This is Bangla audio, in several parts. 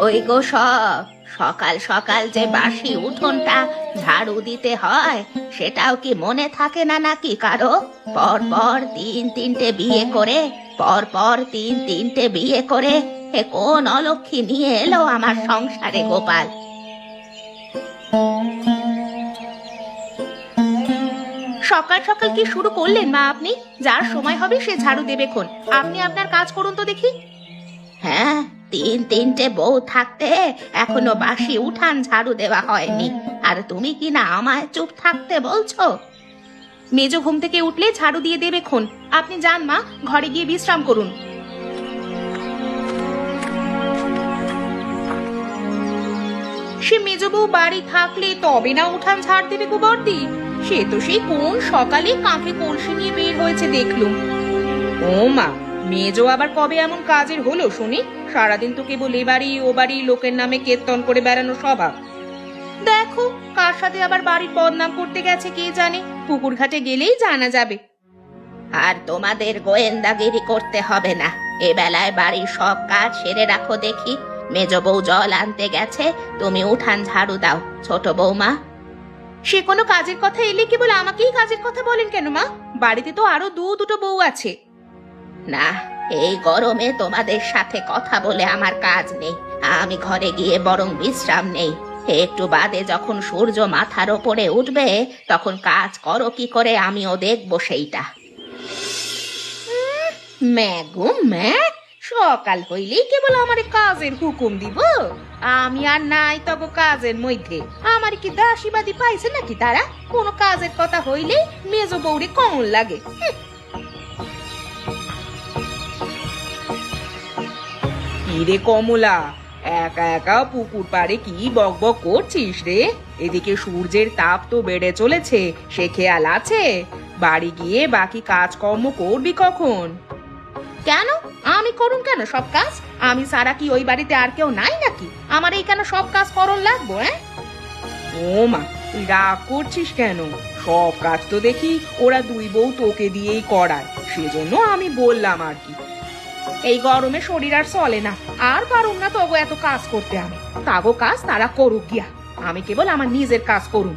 কই গো সব, সকাল সকাল যে বাসি উঠোনটা ঝাড়ু দিতে হয় সেটাও কি মনে থাকে না নাকি কারো? পর পর তিনটে বিয়ে করে, পর পর তিনটে বিয়ে করে এ কোন অলক্ষী নিয়ে এলো আমার সংসারে গোপাল? সকাল সকাল কি শুরু করলেন মা আপনি? যার সময় হবে সে ঝাড়ু দেবে খন, আপনি আপনার কাজ করুন তো দেখি। হ্যাঁ, তিনটে বউ থাকতে এখনো বাসি উঠান ঝাড়ু দেওয়া হয়নি, আর তুমি কি না আমায় চুপ থাকতে বলছো? মেজো ঘুম থেকে উঠলে ঝাড়ু দিয়ে দেবে খন, আপনি যান মা, ঘরে গিয়ে বিশ্রাম করুন। সে মেজো বউ বাড়ি থাকলে তবে না উঠান ঝাড় দেবে গো বর্দি? সে তো সেই কোন সকালে কাঁখে কলসি নিয়ে বের হয়েছে দেখলুম। ও মা, মেজো আবার কবে এমন কাজের হলো শুনি? সারাদিন তো কেবল এ বাড়ি ও বাড়ি লোকের নামে কীর্তন করে বেড়ানো স্বভাব। দেখো কার সাথে আবার বাড়ির বদনাম করতে গেছে কে জানে, পুকুর ঘাটে গেলেই জানা যাবে। আর তোমাদের গোয়েন্দাগিরি করতে হবে না, এ বেলায় বাড়ির সব কাজ সেরে রাখো দেখি। মেজো বউ জল আনতে গেছে, তুমি উঠান ঝাড়ু দাও। ছোট বৌমা, সে কোনো কাজের কথা এলে কেবল আমাকেই কাজের কথা বলেন কেন মা? বাড়িতে তো আরো দুটো বউ আছে। না, এই গরমে তোমাদের সাথে কথা বলে আমার কাজ নেই, আমি ঘরে গিয়ে বরং বিশ্রাম নেই। একটু বাদে যখন সূর্য মাথার ওপরে উঠবে তখন কাজ করো কি করে আমিও দেখবো সেইটা। ম্যাগো ম্যাগ, সকাল হইলেই কেবল আমার কাজের হুকুম দিব? আমি আর নাই তব কাজের মধ্যে, আমার কি দাসীবাদী পাইছে নাকি তারা? কোনো কাজের কথা হইলেই মেজো বউরে কমন লাগে। কিরে কমলা, একা একা পুকুর পাড়ে কি বকবক করছিস রে? এদিকে সূর্যের তাপ তো বেড়ে চলেছে, সে খেয়াল আছে? বাড়ি গিয়ে বাকি কাজকর্ম করবি কখন? কেন আমি করুন কেন সব কাজ? আমি সারা কি ওই বাড়িতে আর কেউ নাই নাকি? আমার এই কেন সব কাজ করন লাগবো? ও মা, তুই রাগ করছিস কেন? সব কাজ তো দেখি ওরা দুই বউ তোকে দিয়েই করায়, সেজন্য আমি বললাম আর কি। এই গরমে শরীর আর চলে না, আর পারুম না তবু এত কাজ করতে আমি। তাগো কাজ তারা করুক গিয়া, আমি কেবল আমার নিজের কাজ করুন।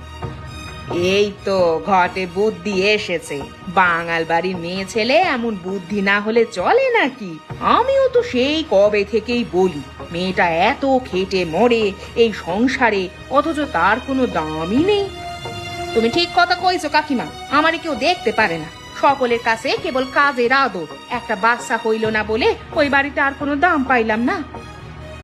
এই তো ঘটে বুদ্ধি এসেছে, বাঙাল বাড়ির মেয়ে ছেলে এমন বুদ্ধি না হলে চলে নাকি? আমিও তো সেই কবে থেকেই বলি, মেয়েটা এত খেটে মরে এই সংসারে, অথচ তার কোনো দামই নেই। তুমি ঠিক কথা কইছো কাকিমা, আমারে কেউ দেখতে পারে না, সকলের কাছে কেবল কাজের আদর। একটা বাচ্চা হইল না বলে ওই বাড়িতে আর কোনো দাম পাইলাম না,